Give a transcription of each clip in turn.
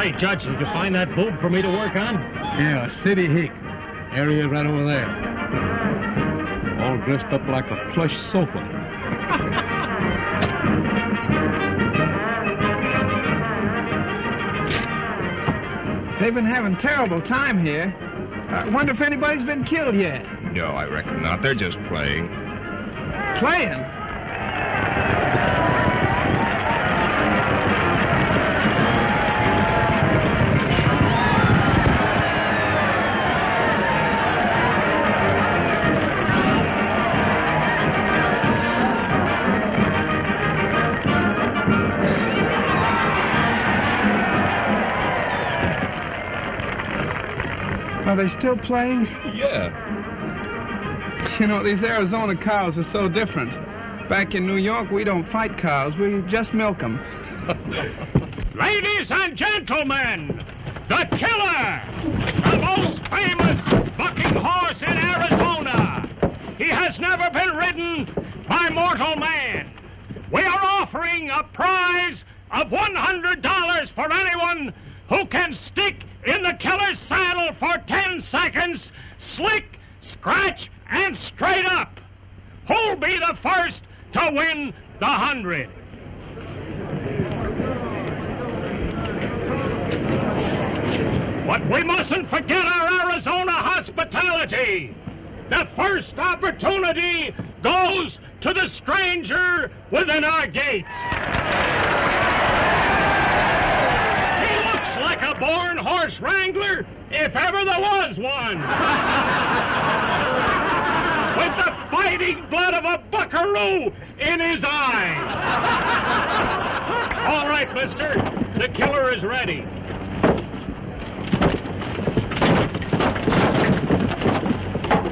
Say, Judge, did you find that boob for me to work on? Yeah, City Hick. Area right over there. All dressed up like a plush sofa. They've been having terrible time here. I wonder if anybody's been killed yet. No, I reckon not. They're just playing. Playing? Are they still playing? Yeah. You know, these Arizona cows are so different. Back in New York, we don't fight cows. We just milk them. Ladies and gentlemen, the killer! The most famous bucking horse in Arizona! He has never been ridden by mortal man. We are offering a prize of $100 for anyone who can stick in the killer's saddle for 10 seconds, slick, scratch, and straight up. Who'll be the first to win the 100? But we mustn't forget our Arizona hospitality. The first opportunity goes to the stranger within our gates. Like a born horse wrangler, if ever there was one. With the fighting blood of a buckaroo in his eye. All right, mister, the killer is ready.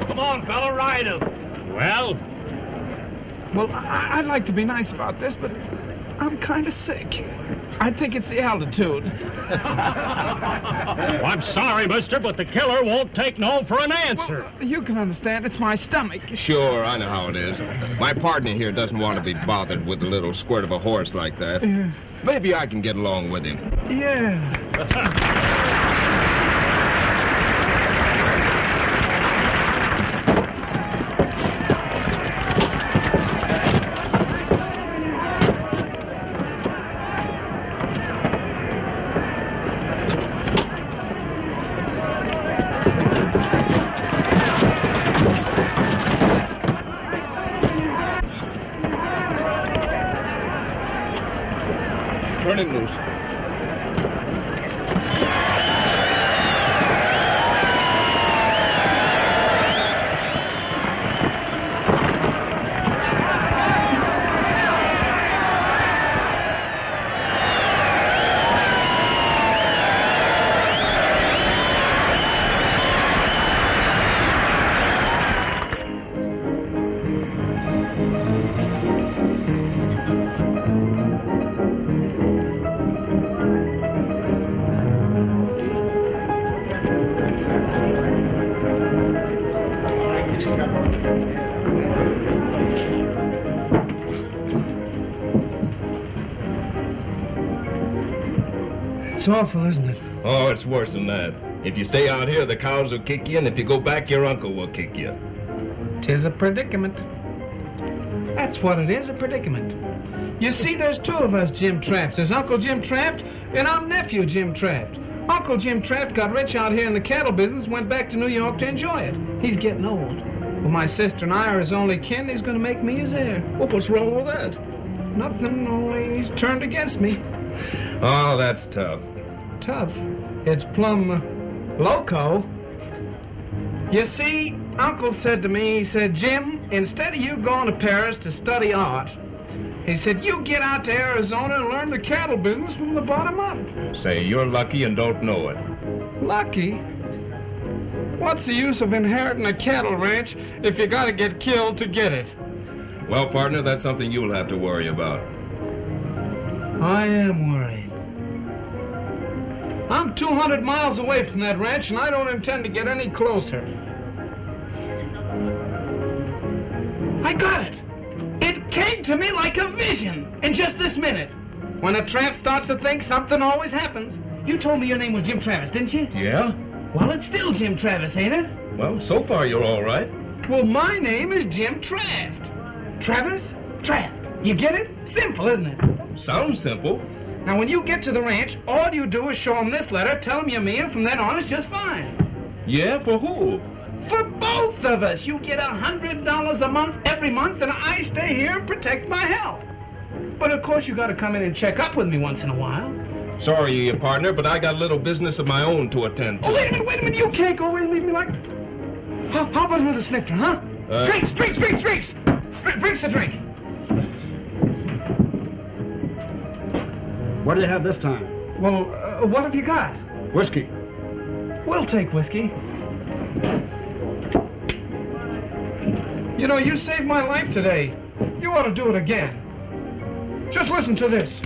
Come on, fella, ride him. Well, I'd like to be nice about this, but I'm kind of sick. I think it's the altitude. I'm sorry, mister, but the killer won't take no for an answer. Well, you can understand. It's my stomach. Sure, I know how it is. My partner here doesn't want to be bothered with a little squirt of a horse like that. Maybe I can get along with him. Yeah. Turn him loose. It's awful, isn't it? Oh, it's worse than that. If you stay out here, the cows will kick you, and if you go back, your uncle will kick you. 'Tis a predicament. That's what it is, a predicament. You see, there's two of us Jim Trapps. There's Uncle Jim Trapped, and I'm nephew Jim Trapped. Uncle Jim Trapped got rich out here in the cattle business, went back to New York to enjoy it. He's getting old. Well, my sister and I are his only kin. He's going to make me his heir. Well, what's wrong with that? Nothing, only he's turned against me. Oh, that's tough. Tough? It's plumb loco. You see, Uncle said to me, he said, Jim, instead of you going to Paris to study art, he said, you get out to Arizona and learn the cattle business from the bottom up. Say, you're lucky and don't know it. Lucky? What's the use of inheriting a cattle ranch if you gotta get killed to get it? Well, partner, that's something you'll have to worry about. I am worried. I'm 200 miles away from that ranch, and I don't intend to get any closer. I got it. It came to me like a vision in just this minute. When a tramp starts to think, something always happens. You told me your name was Jim Travis, didn't you? Yeah? Well, it's still Jim Travis, ain't it? Well, so far you're all right. Well, my name is Jim Traft. Travis, Traft. You get it? Simple, isn't it? Sounds simple. Now, when you get to the ranch, all you do is show them this letter, tell them you're me, and from then on, it's just fine. Yeah, for who? For both of us. You get $100 a month every month, and I stay here and protect my health. But, of course, you got to come in and check up with me once in a while. Sorry, partner, but I got a little business of my own to attend to. Oh, wait a minute. You can't go away and leave me like... How about another snifter, huh? Drinks! Drinks to drink. What do you have this time? Well, what have you got? Whiskey. We'll take whiskey. You know, you saved my life today. You ought to do it again. Just listen to this.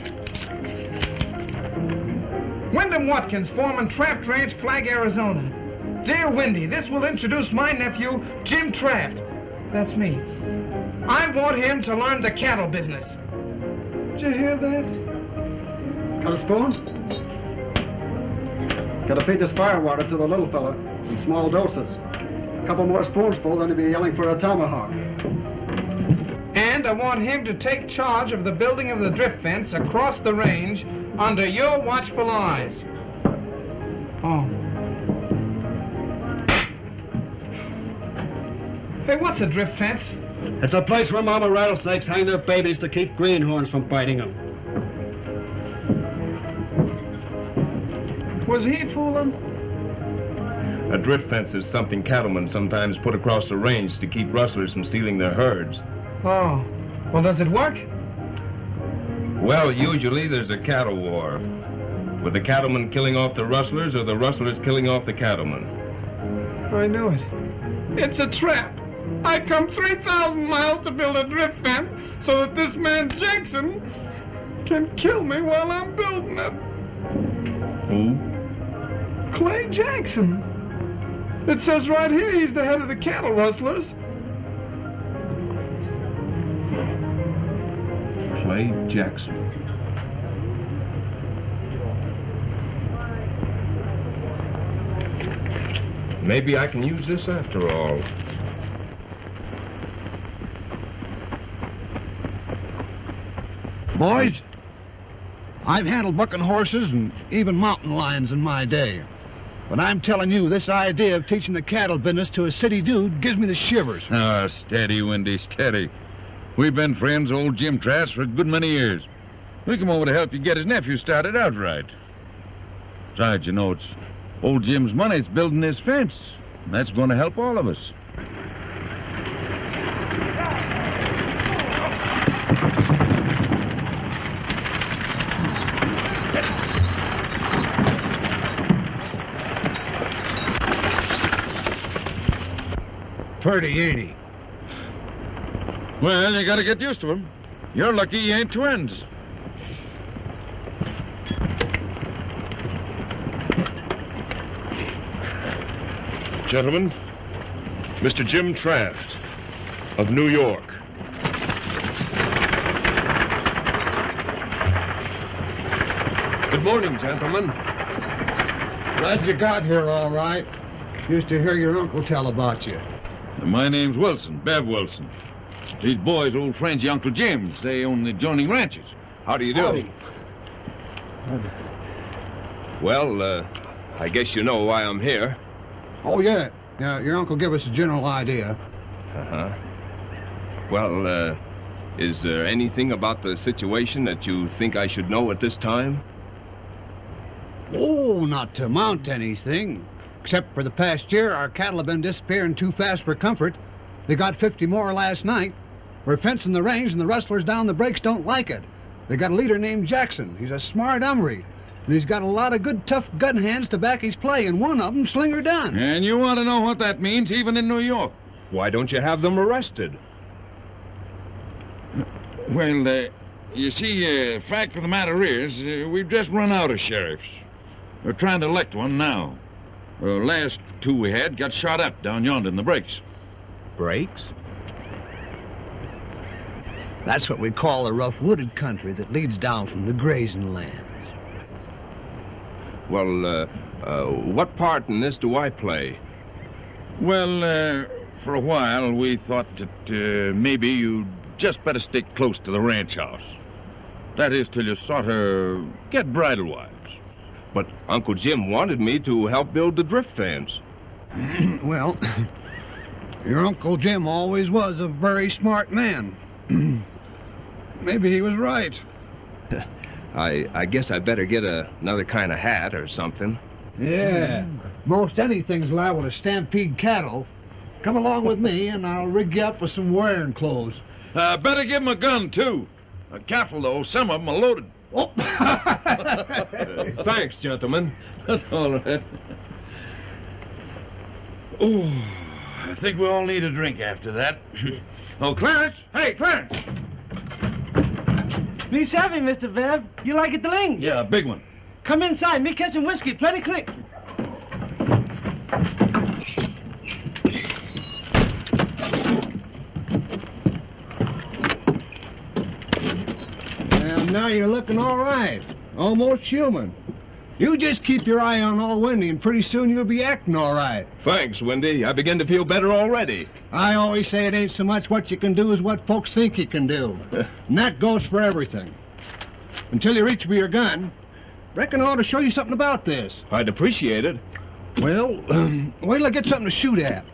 Wyndham Watkins, foreman, Traft Ranch, Flag, Arizona. Dear Windy, this will introduce my nephew, Jim Traft. That's me. I want him to learn the cattle business. Did you hear that? Got a spoon? Gotta feed this firewater to the little fella in small doses. A couple more spoonfuls, then he'll be yelling for a tomahawk. And I want him to take charge of the building of the drift fence across the range under your watchful eyes. Oh. Hey, what's a drift fence? It's a place where mama rattlesnakes hang their babies to keep greenhorns from biting them. Was he fooling? A drift fence is something cattlemen sometimes put across the range to keep rustlers from stealing their herds. Oh. Well, does it work? Well, usually there's a cattle war, with the cattlemen killing off the rustlers or the rustlers killing off the cattlemen. I knew it. It's a trap. I come 3,000 miles to build a drift fence so that this man Jackson can kill me while I'm building it. Who? Clay Jackson. It says right here he's the head of the cattle rustlers. Clay Jackson. Maybe I can use this after all. Boys, I've handled bucking horses and even mountain lions in my day. But I'm telling you, this idea of teaching the cattle business to a city dude gives me the shivers. Oh, steady, Windy, steady. We've been friends, old Jim Trask, for a good many years. We come over to help you get his nephew started out right. Besides, you know, it's old Jim's money. It's building this fence. And that's going to help all of us. Purdy, ain't he? Well, you got to get used to him. You're lucky you ain't twins. Gentlemen, Mr. Jim Traft of New York. Good morning, gentlemen. Glad you got here all right. Used to hear your uncle tell about you. My name's Wilson, Bev Wilson. These boys, old friends, your Uncle Jim's. They own the adjoining ranches. How do you do? Howdy. Well, I guess you know why I'm here. Oh, yeah. Yeah, your uncle gave us a general idea. Uh-huh. Well, is there anything about the situation that you think I should know at this time? Oh, not to amount to anything. Except for the past year, our cattle have been disappearing too fast for comfort. They got 50 more last night. We're fencing the range, and the rustlers down the breaks don't like it. They got a leader named Jackson. He's a smart umry. And he's got a lot of good, tough gun hands to back his play, and one of them, Slinger Dunn. And you want to know what that means, even in New York? Why don't you have them arrested? Well, you see, fact of the matter is, we've just run out of sheriffs. We're trying to elect one now. Last two we had got shot up down yonder in the breaks. Breaks? That's what we call the rough wooded country that leads down from the grazing lands. Well, what part in this do I play? Well, for a while, we thought that maybe you'd just better stick close to the ranch house. That is, till you sort of get bridle wise. But Uncle Jim wanted me to help build the drift fence. Well, your Uncle Jim always was a very smart man. Maybe he was right. I guess I better get another kind of hat or something. Yeah. Most anything's liable to stampede cattle. Come along with me, and I'll rig you up with some wearing clothes. Better give him a gun, too. Careful, though. Some of them are loaded. Oh. Thanks, gentlemen. That's all right. Oh, I think we all need a drink after that. Oh, Clarence! Hey, Clarence! Me savvy, Mr. Bev. You like it, the ling? Yeah, a big one. Come inside. Me catch some whiskey. Plenty quick. And now you're looking all right. Almost human. You just keep your eye on old Wendy, and pretty soon you'll be acting all right. Thanks, Wendy. I begin to feel better already. I always say it ain't so much what you can do as what folks think you can do. And that goes for everything. Until you reach for your gun, reckon I ought to show you something about this. I'd appreciate it. Well, wait till I get something to shoot at.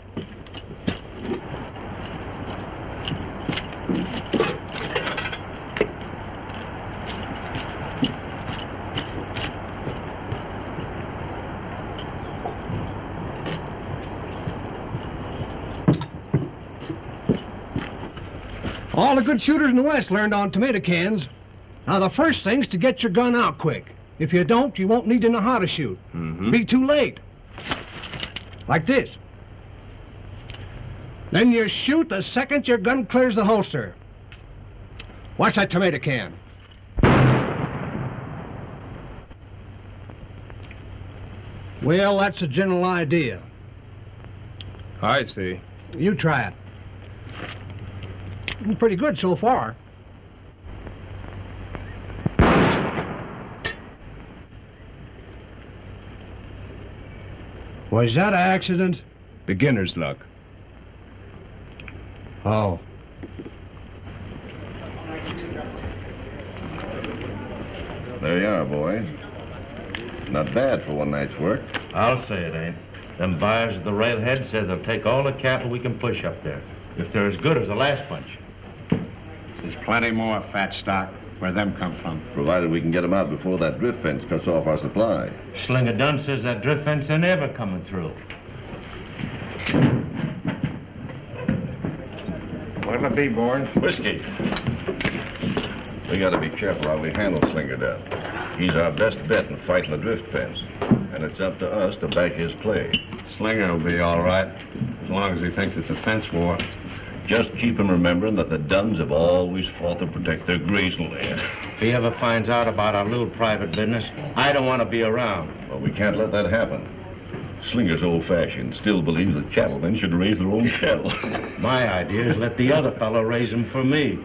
All the good shooters in the West learned on tomato cans. Now, the first thing's to get your gun out quick. If you don't, you won't need to know how to shoot. Be too late. Like this. Then you shoot the second your gun clears the holster. Watch that tomato can. Well, that's the general idea. I see. You try it. Pretty good so far. Was that an accident? Beginner's luck. Oh. There you are, boys. Not bad for one night's work. I'll say it ain't. Them buyers at the railhead said they'll take all the cattle we can push up there, if they're as good as the last bunch. There's plenty more fat stock. Where them come from? Provided we can get them out before that drift fence cuts off our supply. Slinger Dunn says that drift fence ain't ever coming through. What'll it be, boys? Whiskey. We gotta be careful how we handle Slinger Dunn. He's our best bet in fighting the drift fence. And it's up to us to back his play. Slinger will be all right, as long as he thinks it's a fence war. Just keep him remembering that the Dunns have always fought to protect their grazing land. If he ever finds out about our little private business, I don't want to be around. Well, we can't let that happen. Slinger's old-fashioned, still believes that cattlemen should raise their own cattle. My idea is let the other fellow raise them for me.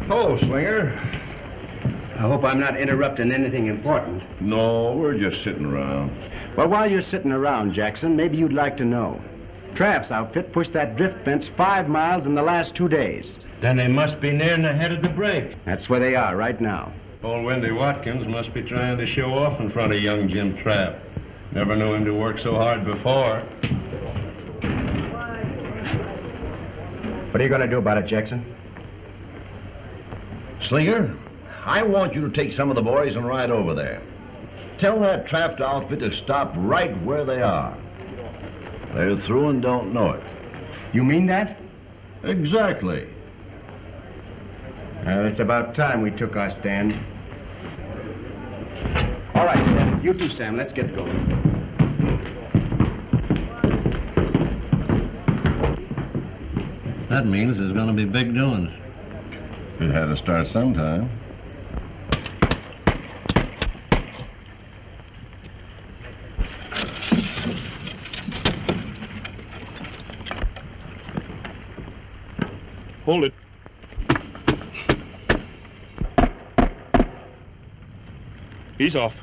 Hello, Slinger. I hope I'm not interrupting anything important. No, we're just sitting around. Well, while you're sitting around, Jackson, maybe you'd like to know. Trapp's outfit pushed that drift fence 5 miles in the last 2 days. Then they must be nearing the head of the break. That's where they are right now. Old Wendy Watkins must be trying to show off in front of young Jim Trapp. Never knew him to work so hard before. What are you going to do about it, Jackson? Slinger, I want you to take some of the boys and ride over there. Tell that Trapped outfit to stop right where they are. They're through and don't know it. You mean that? Exactly. Well, it's about time we took our stand. All right, Sam. You too, Sam. Let's get going. That means there's going to be big doings. It had to start sometime. Hold it. He's off.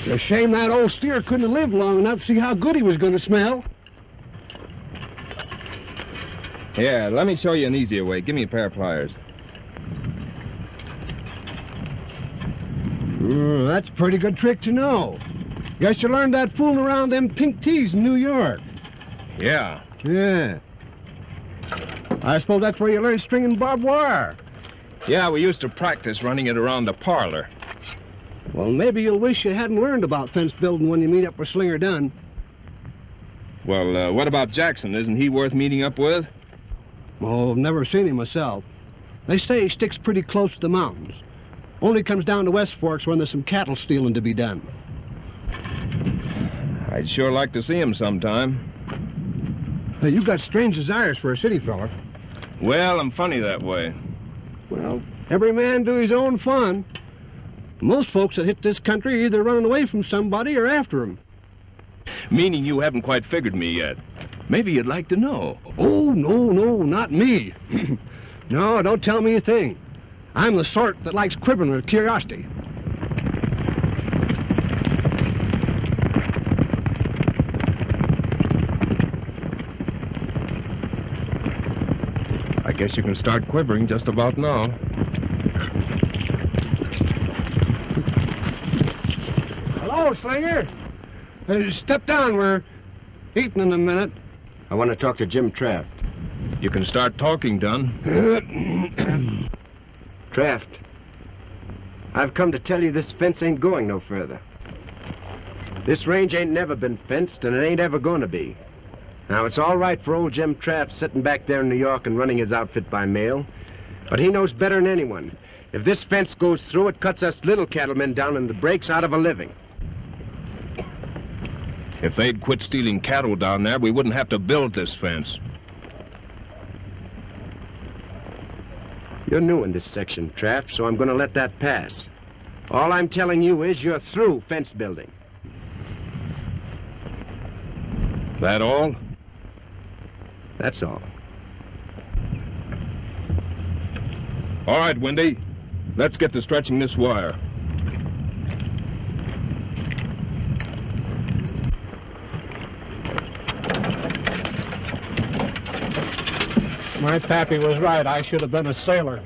It's a shame that old steer couldn't have lived long enough to see how good he was going to smell. Yeah, let me show you an easier way. Give me a pair of pliers. That's a pretty good trick to know. Guess you learned that fooling around them pink tees in New York. Yeah. Yeah. I suppose that's where you learned stringing barbed wire. Yeah, we used to practice running it around the parlor. Well, maybe you'll wish you hadn't learned about fence building when you meet up with Slinger Dunn. Well, what about Jackson? Isn't he worth meeting up with? Oh, I've never seen him myself. They say he sticks pretty close to the mountains. Only comes down to West Forks when there's some cattle stealing to be done. I'd sure like to see him sometime. Hey, you've got strange desires for a city fella. Well, I'm funny that way. Well, every man do his own fun. Most folks that hit this country are either running away from somebody or after him. Meaning you haven't quite figured me yet. Maybe you'd like to know. Oh, no, not me. No, don't tell me a thing. I'm the sort that likes quivering with curiosity. I guess you can start quivering just about now. Hello, Slinger. Step down. We're eating in a minute. I want to talk to Jim Traft. You can start talking, Dunn. Traft, I've come to tell you this fence ain't going no further. This range ain't never been fenced, and it ain't ever going to be. Now, it's all right for old Jim Traft sitting back there in New York and running his outfit by mail, but he knows better than anyone. If this fence goes through, it cuts us little cattlemen down in the breaks out of a living. If they'd quit stealing cattle down there, we wouldn't have to build this fence. You're new in this section, Traft, so I'm going to let that pass. All I'm telling you is you're through fence building. That all? That's all. All right, Wendy. Let's get to stretching this wire. My pappy was right. I should have been a sailor.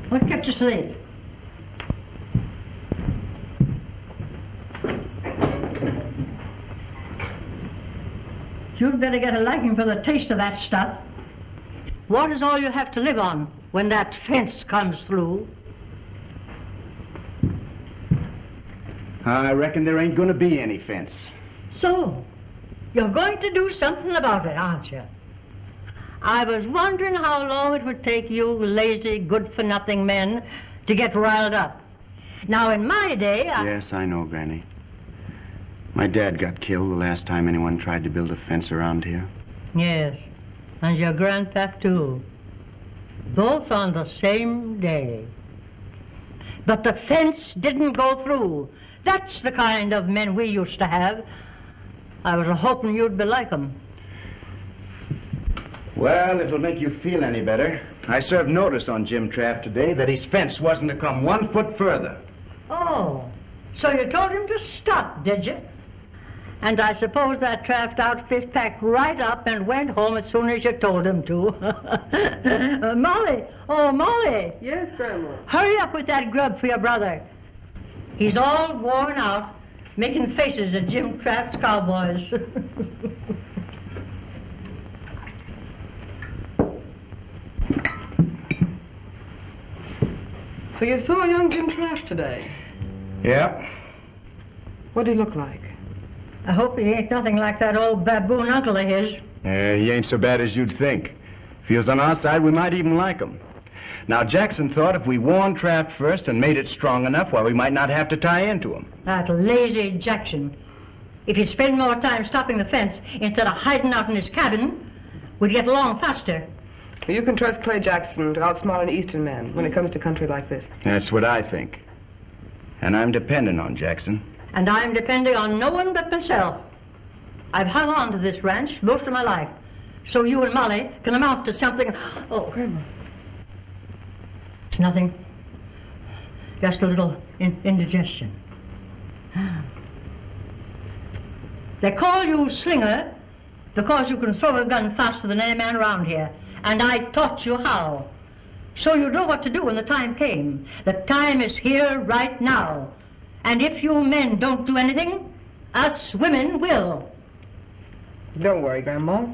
What kept you so late? You'd better get a liking for the taste of that stuff. Water's all you have to live on when that fence comes through. I reckon there ain't gonna be any fence. So, you're going to do something about it, aren't you? I was wondering how long it would take you lazy, good-for-nothing men to get riled up. Now, in my day, Yes, I know, Granny. My dad got killed the last time anyone tried to build a fence around here. Yes, and your grandpap, too. Both on the same day. But the fence didn't go through. That's the kind of men we used to have. I was hoping you'd be like them. Well, it'll make you feel any better. I served notice on Jim Traft today that his fence wasn't to come 1 foot further. Oh, so you told him to stop, did you? And I suppose that Traft outfit packed right up and went home as soon as you told him to. Molly! Oh, Molly! Yes, Grandma? Hurry up with that grub for your brother. He's all worn out, making faces at Jim Traft's cowboys. So you saw young Jim Traft today? Yeah. What did he look like? I hope he ain't nothing like that old baboon uncle of his. He ain't so bad as you'd think. If he was on our side, we might even like him. Now, Jackson thought if we warned Traft first and made it strong enough, well, we might not have to tie into him. That lazy Jackson. If he'd spend more time stopping the fence instead of hiding out in his cabin, we'd get along faster. You can trust Clay Jackson to outsmart an Eastern man when it comes to country like this. That's what I think. And I'm depending on Jackson. And I'm depending on no one but myself. I've hung on to this ranch most of my life, so you and Molly can amount to something. Oh, Grandma. It's nothing. Just a little indigestion. They call you Slinger because you can throw a gun faster than any man around here. And I taught you how. So you know what to do when the time came. The time is here right now. And if you men don't do anything, us women will. Don't worry, Grandma.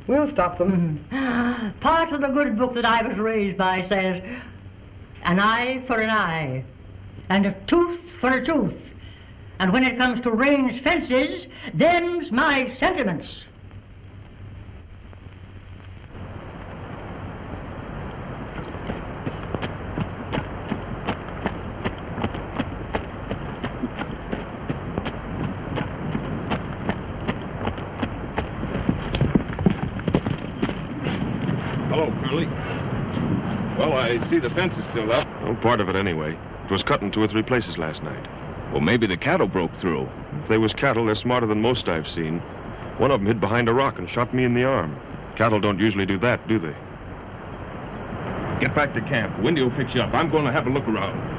We'll stop them. Part of the good book that I was raised by says, an eye for an eye, and a tooth for a tooth. And when it comes to range fences, them's my sentiments. Well, I see the fence is still up. Well, part of it anyway. It was cut in 2 or 3 places last night. Well, maybe the cattle broke through. If they was cattle, they're smarter than most I've seen. One of them hid behind a rock and shot me in the arm. Cattle don't usually do that, do they? Get back to camp. Windy will fix you up. I'm going to have a look around.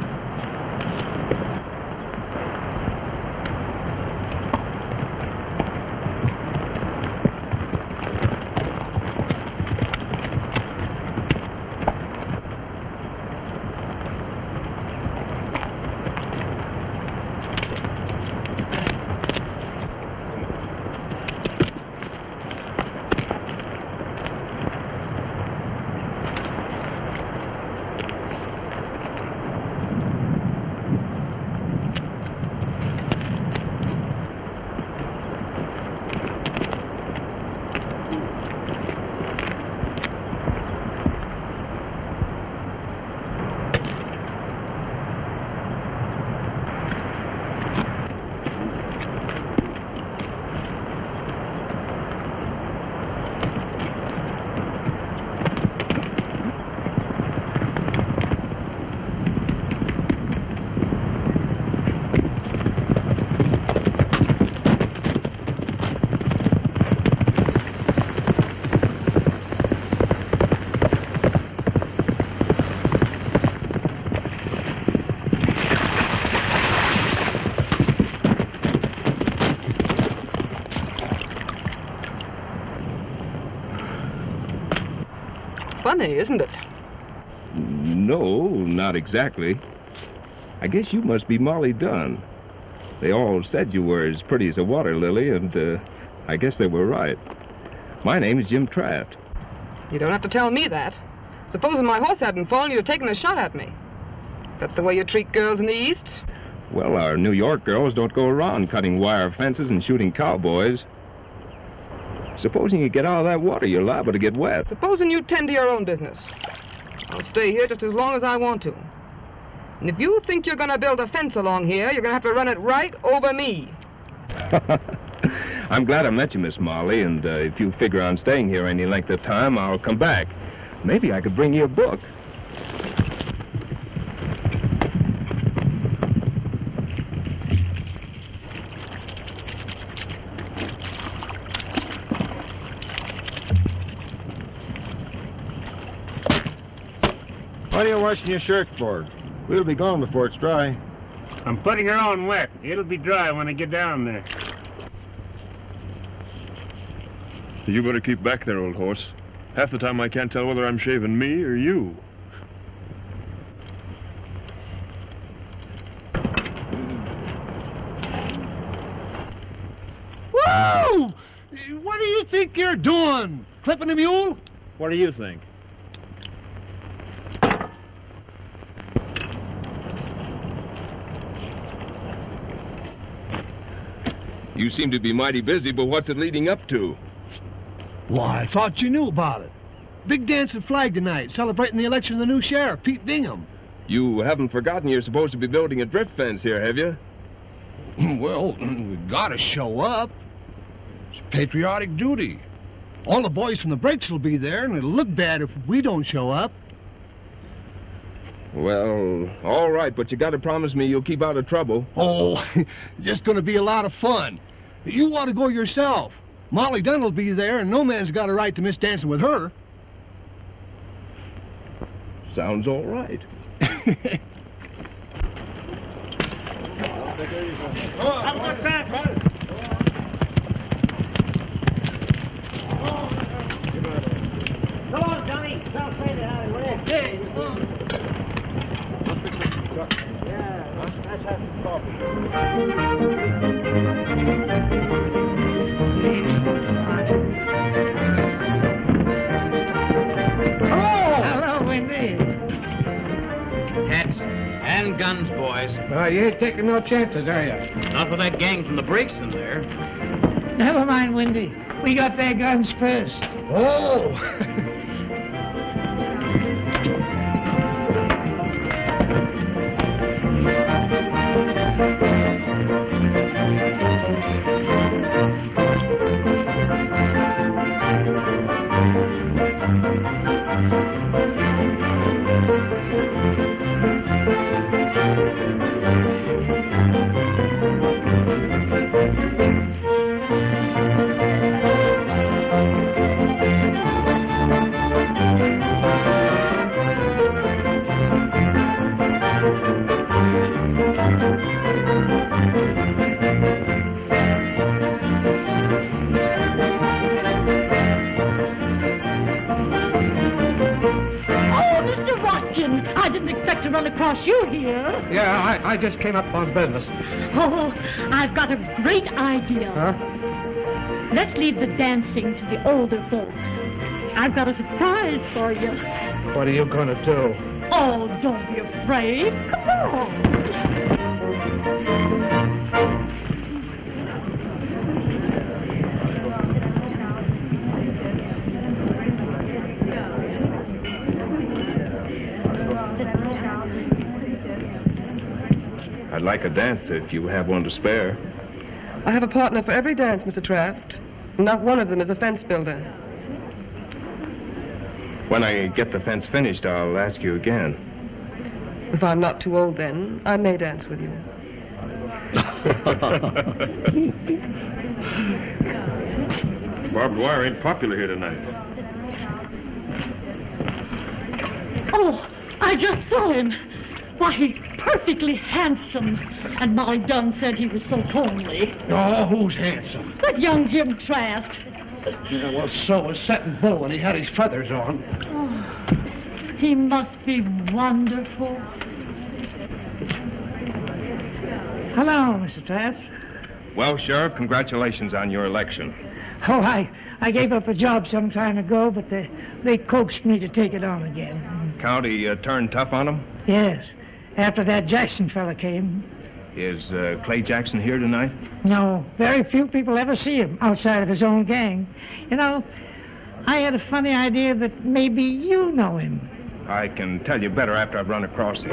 Funny, isn't it? No, not exactly. I guess you must be Molly Dunn. They all said you were as pretty as a water lily, and I guess they were right. My name is Jim Traft. You don't have to tell me that. Supposing my horse hadn't fallen, you'd have taken a shot at me. That the way you treat girls in the East? Well, our New York girls don't go around cutting wire fences and shooting cowboys. Supposing you get out of that water, you're liable to get wet. Supposing you tend to your own business. I'll stay here just as long as I want to. And if you think you're going to build a fence along here, you're going to have to run it right over me. I'm glad I met you, Miss Molly, and if you figure on staying here any length of time, I'll come back. Maybe I could bring you a book. What are you washing your shirt for? We'll be gone before it's dry. I'm putting her on wet. It'll be dry when I get down there. You better keep back there, old horse. Half the time I can't tell whether I'm shaving me or you. Whoa! What do you think you're doing? Clipping a mule? What do you think? You seem to be mighty busy, but what's it leading up to? Why, I thought you knew about it. Big dance at Flag tonight, celebrating the election of the new sheriff, Pete Bingham. You haven't forgotten you're supposed to be building a drift fence here, have you? Well, we gotta show up. It's patriotic duty. All the boys from the breaks will be there, and it'll look bad if we don't show up. Well, all right, but you gotta promise me you'll keep out of trouble. Oh, it's just gonna be a lot of fun. You ought to go yourself. Molly Dunn will be there, and no man's got a right to miss dancing with her. Sounds all right. Come on, Johnny. Don't say that out of the way. Hey, come on. Yeah, let's have some coffee. Hello, Wendy. Hats and guns, boys. You ain't taking no chances, are you? Not with that gang from the breaks in there. Never mind, Wendy. We got their guns first. Oh! Across you here. Yeah, I just came up on business. Oh, I've got a great idea. Huh? Let's leave the dancing to the older folks. I've got a surprise for you. What are you gonna do? Oh, don't be afraid. Come on. I'd like a dance if you have one to spare. I have a partner for every dance, Mr. Traft. Not one of them is a fence builder. When I get the fence finished, I'll ask you again. If I'm not too old then, I may dance with you. Barbed wire ain't popular here tonight. Oh, I just saw him. Why, he's perfectly handsome. And Molly Dunn said he was so homely. Oh, who's handsome? That young Jim Traft. Yeah, well, so was Setting Bull when he had his feathers on. Oh, he must be wonderful. Hello, Mr. Traft. Well, Sheriff, congratulations on your election. Oh, I gave up a job some time ago, but they coaxed me to take it on again. County turned tough on them? Yes, after that Jackson fella came. Is Clay Jackson here tonight? No, very few people ever see him outside of his own gang. You know, I had a funny idea that maybe you know him. I can tell you better after I've run across him.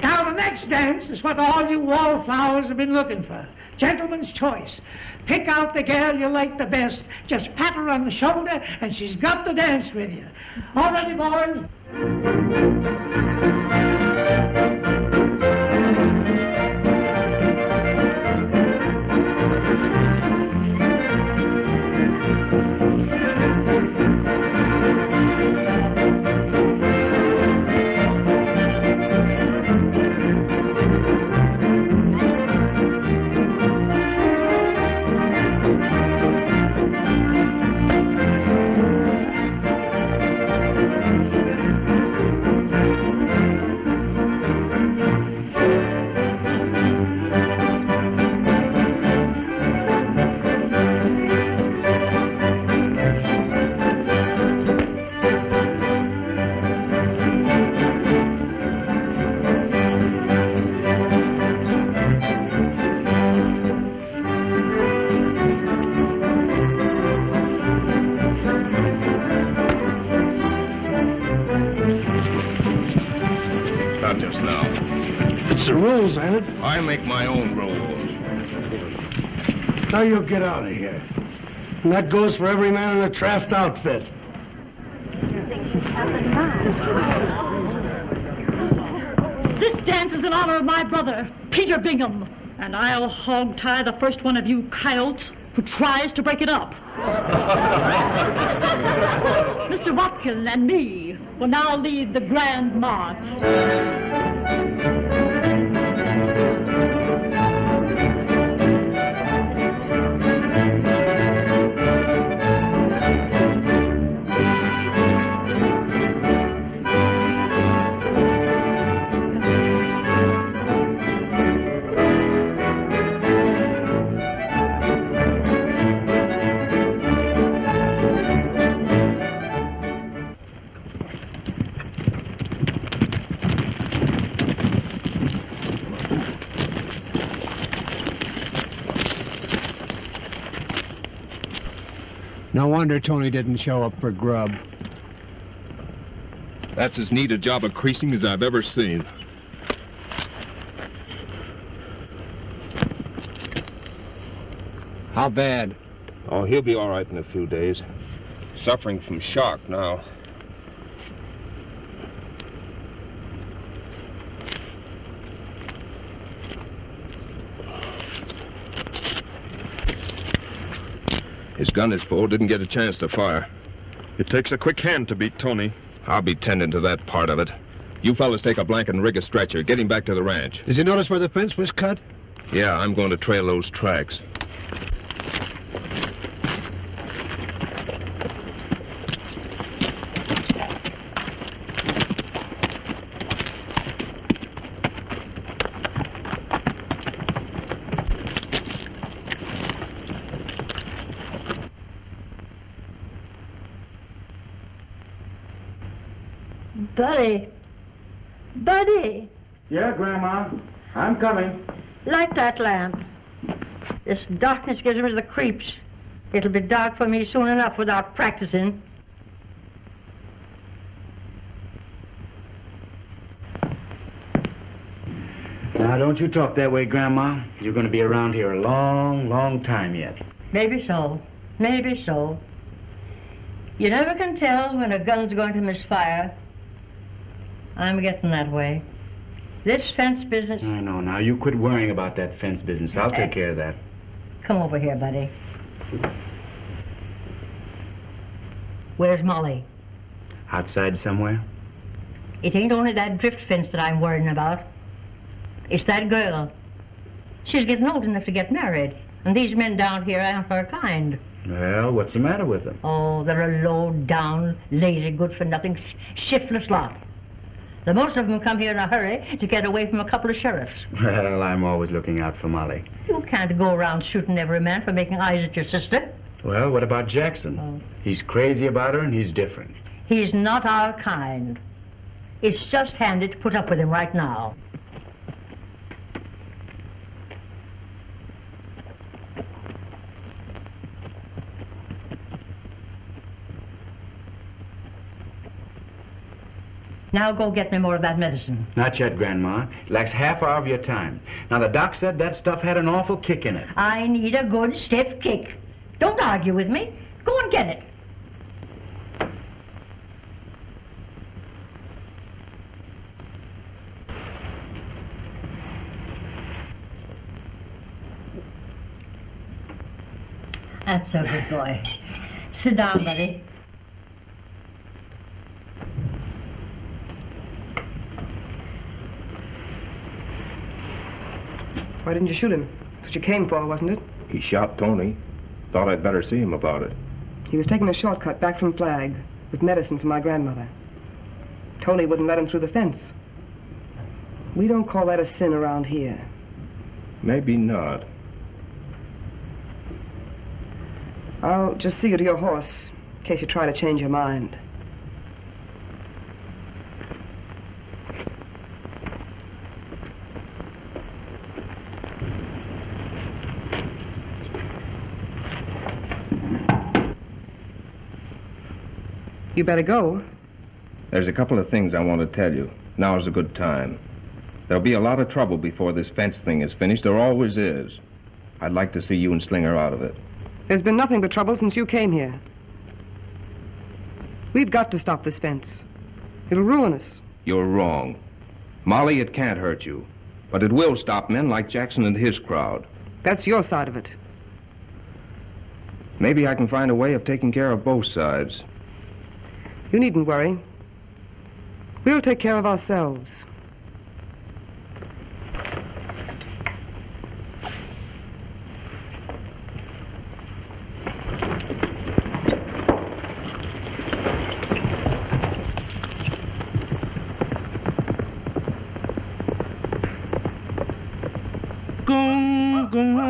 Now, the next dance is what all you wallflowers have been looking for. Gentleman's choice. Pick out the gal you like the best. Just pat her on the shoulder, and she's got to dance with you. All ready, boys? That's the rules, ain't it? I make my own rules. So you'll get out of here. And that goes for every man in the Traft outfit. This dance is in honor of my brother, Peter Bingham. And I'll hog-tie the first one of you coyotes who tries to break it up. Mr. Watkin and me will now lead the grand march. No wonder Tony didn't show up for grub. That's as neat a job of creasing as I've ever seen. How bad? Oh, he'll be all right in a few days. Suffering from shock now. His gun is full, didn't get a chance to fire. It takes a quick hand to beat Tony. I'll be tending to that part of it. You fellas take a blanket and rig a stretcher. Get him back to the ranch. Did you notice where the fence was cut? Yeah, I'm going to trail those tracks. Buddy. Buddy. Yeah, Grandma. I'm coming. Light that lamp. This darkness gives me the creeps. It'll be dark for me soon enough without practicing. Now, don't you talk that way, Grandma. You're going to be around here a long, long time yet. Maybe so. Maybe so. You never can tell when a gun's going to misfire. I'm getting that way. This fence business... I know. Now, you quit worrying about that fence business. I'll take care of that. Come over here, buddy. Where's Molly? Outside somewhere? It ain't only that drift fence that I'm worrying about. It's that girl. She's getting old enough to get married. And these men down here aren't her kind. Well, what's the matter with them? Oh, they're a low-down, lazy, good-for-nothing, shiftless lot. The most of them come here in a hurry to get away from a couple of sheriffs. Well, I'm always looking out for Molly. You can't go around shooting every man for making eyes at your sister. Well, what about Jackson? Oh. He's crazy about her and he's different. He's not our kind. It's just handy to put up with him right now. Now go get me more of that medicine. Not yet, Grandma. It lacks half hour of your time. Now, the doc said that stuff had an awful kick in it. I need a good, stiff kick. Don't argue with me. Go and get it. That's a good boy. Sit down, buddy. Why didn't you shoot him? That's what you came for, wasn't it? He shot Tony. Thought I'd better see him about it. He was taking a shortcut back from Flag with medicine for my grandmother. Tony wouldn't let him through the fence. We don't call that a sin around here. Maybe not. I'll just see you to your horse, in case you try to change your mind. You better go. There's a couple of things I want to tell you. Now's a good time. There'll be a lot of trouble before this fence thing is finished. There always is. I'd like to see you and Slinger out of it. There's been nothing but trouble since you came here. We've got to stop this fence. It'll ruin us. You're wrong. Molly, it can't hurt you. But it will stop men like Jackson and his crowd. That's your side of it. Maybe I can find a way of taking care of both sides. You needn't worry. We'll take care of ourselves.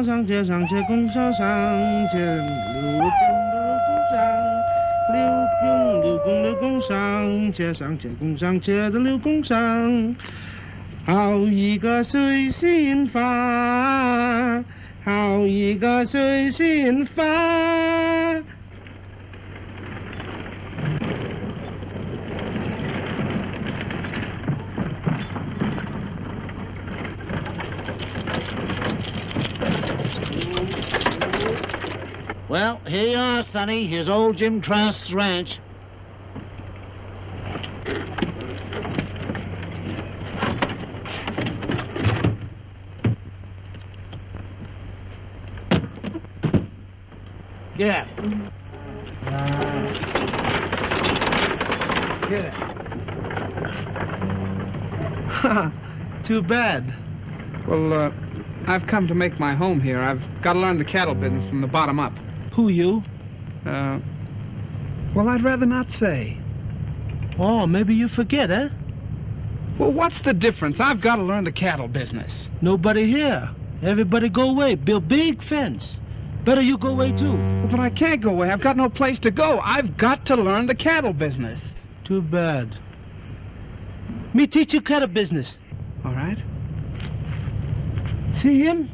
上街上街公上上街，六公上街上街公上街的六公上，好一个随心法，好一个随心法。Well, here you are, Sonny. Here's old Jim Trask's ranch. Yeah. Too bad. Well, I've come to make my home here. I've got to learn the cattle business from the bottom up. Who you? Well, I'd rather not say. Oh, maybe you forget, eh? Well, what's the difference? I've got to learn the cattle business. Nobody here. Everybody go away. Build big fence. Better you go away, too. But I can't go away. I've got no place to go. I've got to learn the cattle business. Too bad. Me teach you cattle business. All right. See him?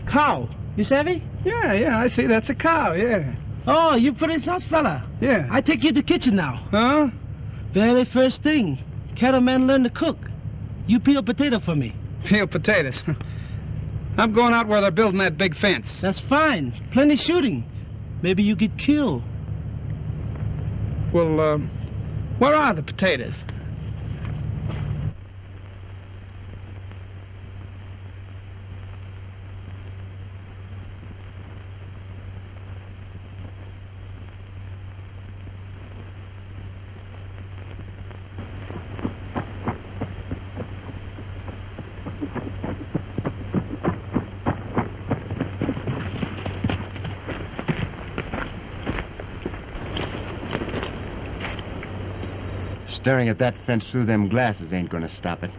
Cow. You savvy? Yeah, I see. That's a cow, yeah. Oh, you Prince House fella? Yeah. I take you to the kitchen now. Huh? Very first thing. Cattleman learn to cook. You peel potato for me. Peel potatoes? I'm going out where they're building that big fence. That's fine. Plenty shooting. Maybe you get killed. Well, where are the potatoes? Staring at that fence through them glasses ain't gonna stop it.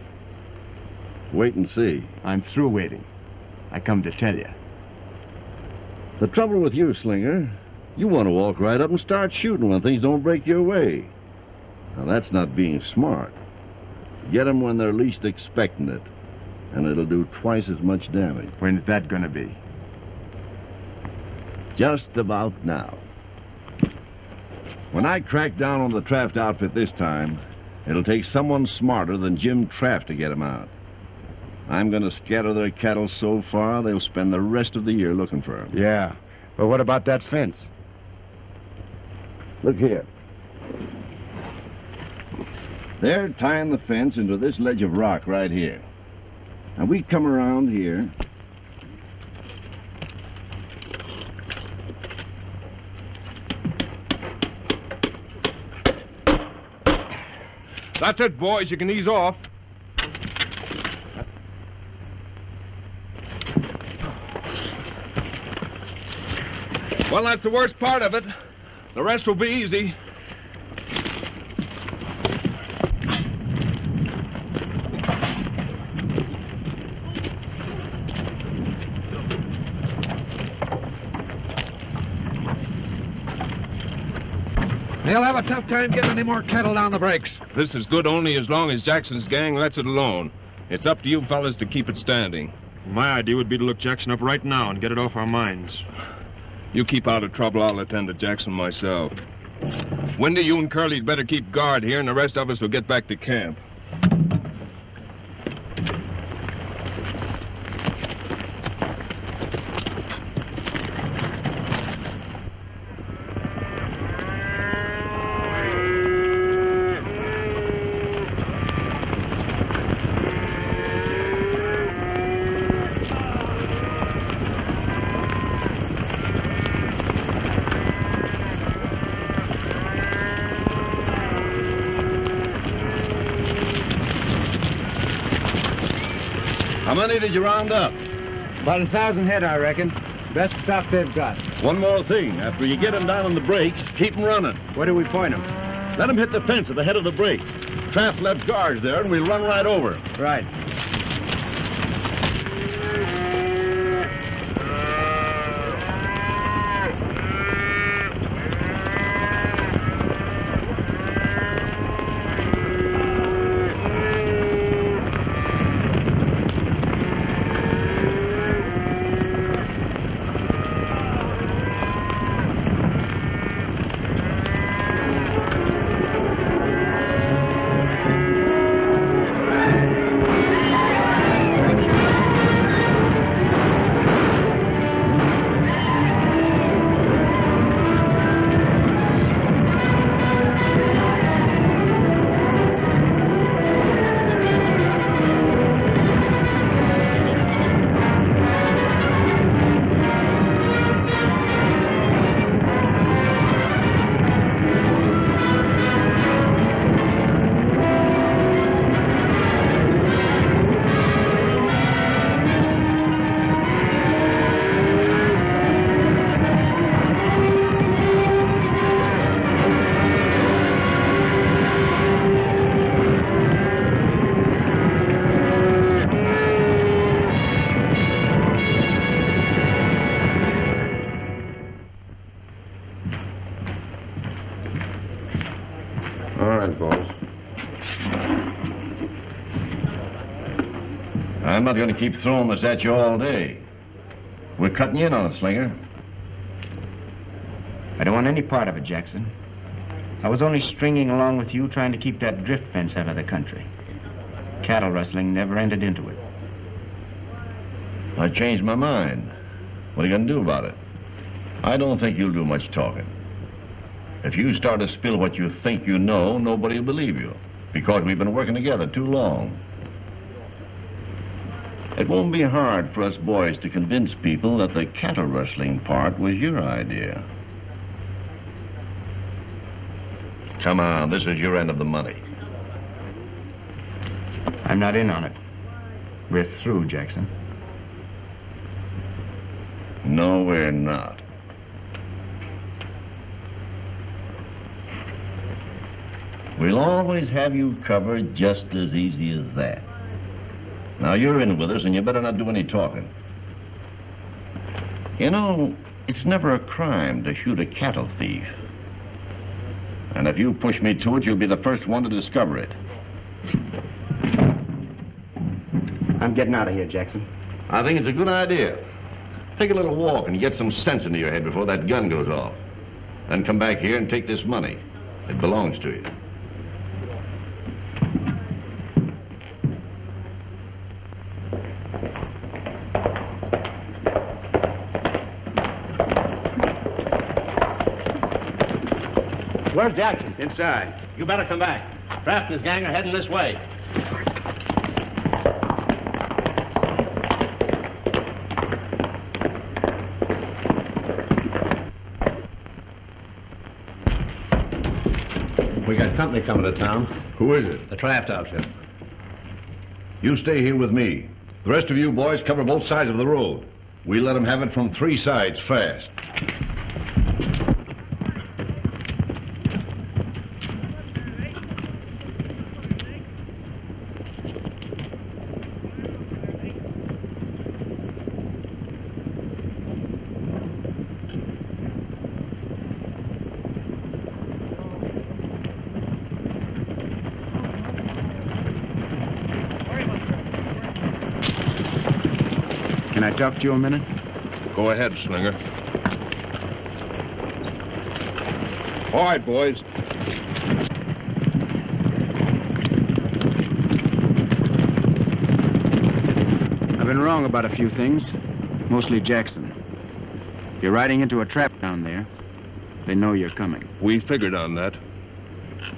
Wait and see. I'm through waiting. I come to tell you. The trouble with you, Slinger, you want to walk right up and start shooting when things don't break your way. Now, that's not being smart. Get them when they're least expecting it, and it'll do twice as much damage. When's that gonna be? Just about now. When I crack down on the Traft outfit this time, it'll take someone smarter than Jim Traft to get them out. I'm going to scatter their cattle so far, they'll spend the rest of the year looking for them. Yeah, but what about that fence? Look here. They're tying the fence into this ledge of rock right here. Now, we come around here. That's it, boys. You can ease off. Well, that's the worst part of it. The rest will be easy. They'll have a tough time getting any more cattle down the breaks. This is good only as long as Jackson's gang lets it alone. It's up to you fellas to keep it standing. My idea would be to look Jackson up right now and get it off our minds. You keep out of trouble, I'll attend to Jackson myself. Wendy, you and Curly'd better keep guard here, and the rest of us will get back to camp. How many did you round up? About 1,000 head, I reckon. Best stock they've got. One more thing. After you get them down on the brakes, keep them running. Where do we point them? Let them hit the fence at the head of the brakes. Traft left guards there, and we'll run right over. Right. I'm not going to keep throwing this at you all day. We're cutting you in on it, Slinger. I don't want any part of it, Jackson. I was only stringing along with you, trying to keep that drift fence out of the country. Cattle rustling never entered into it. I changed my mind. What are you going to do about it? I don't think you'll do much talking. If you start to spill what you think you know, nobody will believe you, because we've been working together too long. It won't be hard for us boys to convince people that the cattle rustling part was your idea. Come on, this is your end of the money. I'm not in on it. We're through, Jackson. No, we're not. We'll always have you covered just as easy as that. Now, you're in with us, and you better not do any talking. You know, it's never a crime to shoot a cattle thief. And if you push me to it, you'll be the first one to discover it. I'm getting out of here, Jackson. I think it's a good idea. Take a little walk and get some sense into your head before that gun goes off. Then come back here and take this money. It belongs to you. Where's Jackson? Inside. You better come back. Kraft and his gang are heading this way. We got company coming to town. Who is it? The draft outfit. You stay here with me. The rest of you boys cover both sides of the road. We let them have it from 3 sides fast. Can I talk to you a minute? Go ahead, Slinger. All right, boys. I've been wrong about a few things, mostly Jackson. You're riding into a trap down there. They know you're coming. We figured on that.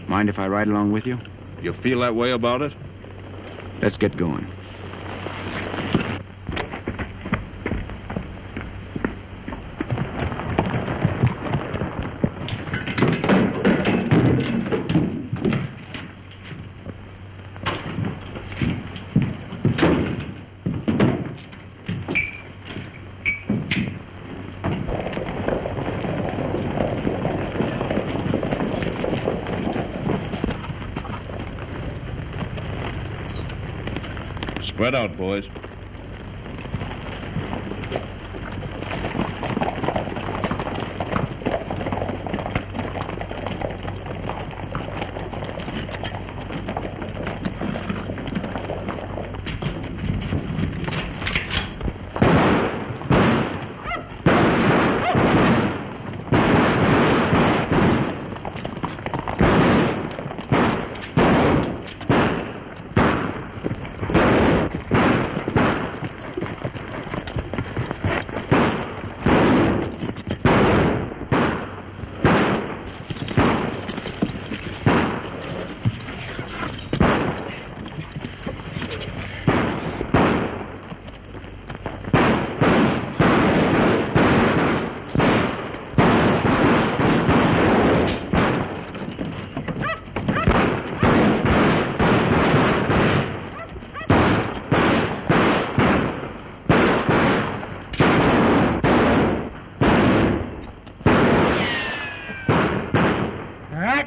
Mind if I ride along with you? You feel that way about it? Let's get going. Spread out, boys.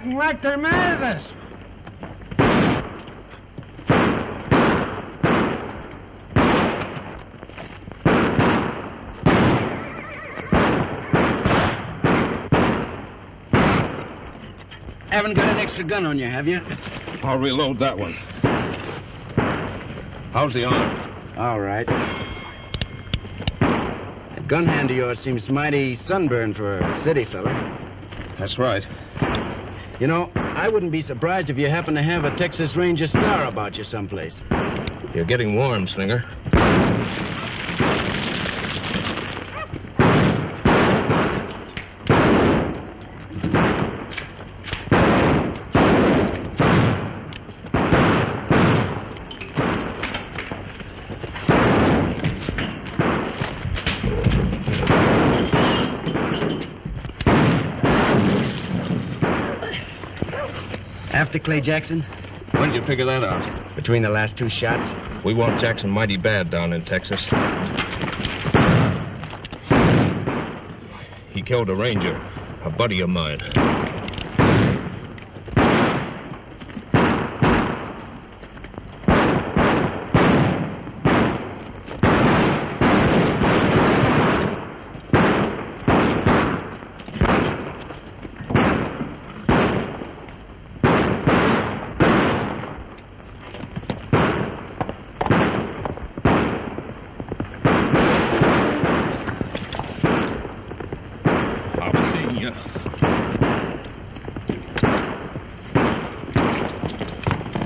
Like they're mad at us. Haven't got an extra gun on you, have you? I'll reload that one. How's the arm? All right. That gun hand of yours seems mighty sunburned for a city fella. That's right. You know, I wouldn't be surprised if you happen to have a Texas Ranger star about you someplace. You're getting warm, Slinger. After Clay Jackson? When'd you figure that out? Between the last two shots. We want Jackson mighty bad down in Texas. He killed a ranger, a buddy of mine.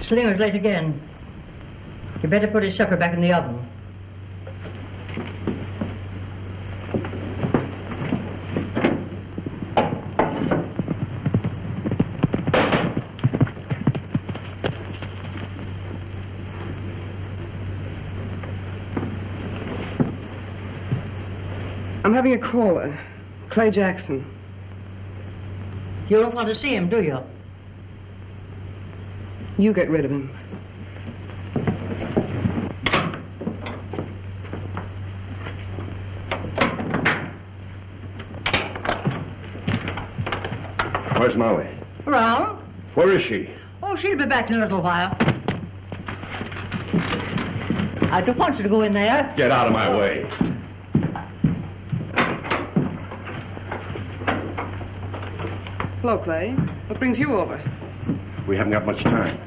Slinger's late again. You better put his supper back in the oven. I'm having a caller. Clay Jackson. You don't want to see him, do you? You get rid of him. Where's Molly? Around? Where is she? Oh, she'll be back in a little while. I don't want you to go in there. Get out of my way. Hello, Clay. What brings you over? We haven't got much time.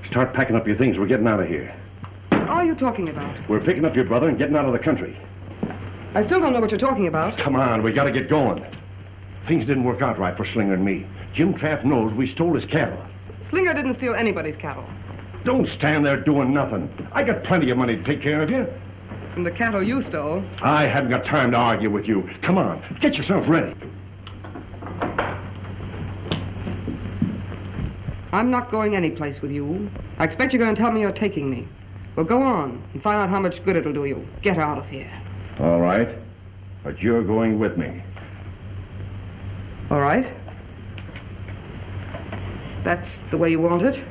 Start packing up your things. We're getting out of here. What are you talking about? We're picking up your brother and getting out of the country. I still don't know what you're talking about. Come on, we gotta get going. Things didn't work out right for Slinger and me. Jim Traff knows we stole his cattle. Slinger didn't steal anybody's cattle. Don't stand there doing nothing. I got plenty of money to take care of you. From the cattle you stole. I haven't got time to argue with you. Come on, get yourself ready. I'm not going anyplace with you. I expect you're going to tell me you're taking me. Well, go on and find out how much good it'll do you. Get out of here. All right, but you're going with me. All right. That's the way you want it.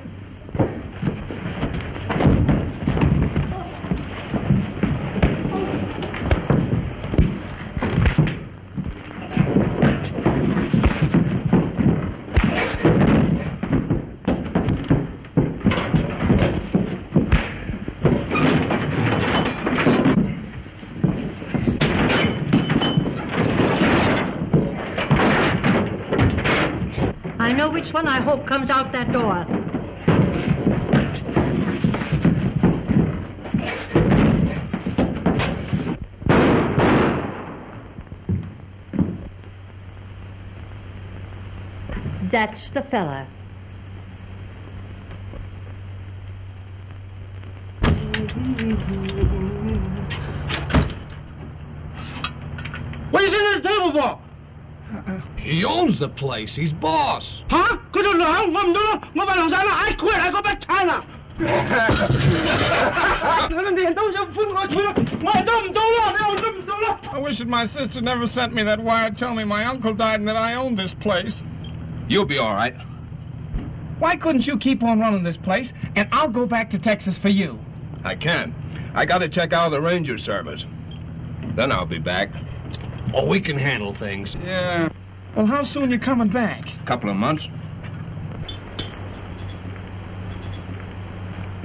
which one I hope comes out that door. That's the fella. What are you sitting at the table for? He owns the place. He's boss. Huh? I quit. I go back to China. I wish that my sister never sent me that wire telling me my uncle died and that I own this place. You'll be all right. Why couldn't you keep on running this place, and I'll go back to Texas for you? I can't. I got to check out the ranger service. Then I'll be back. Oh, we can handle things. Yeah. Well, how soon you coming back? A couple of months.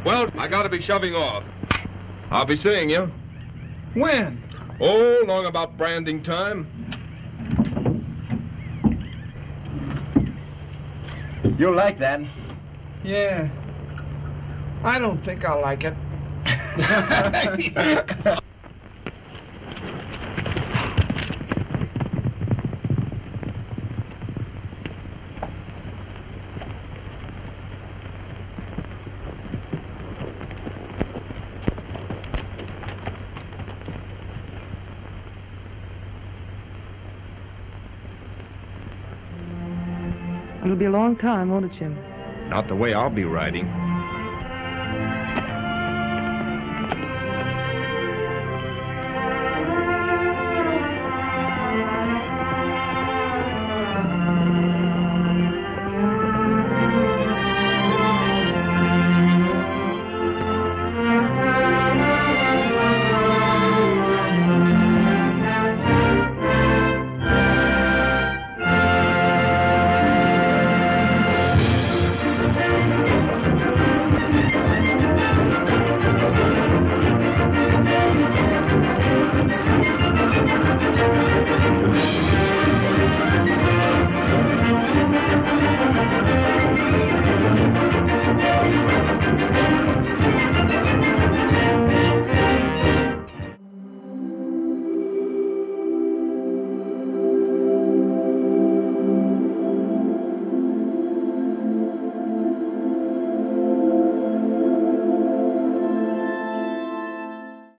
Well, I got to be shoving off. I'll be seeing you. When? Oh, long about branding time. You'll like that. Yeah. I don't think I'll like it. It'll be a long time, won't it, Jim? Not the way I'll be riding.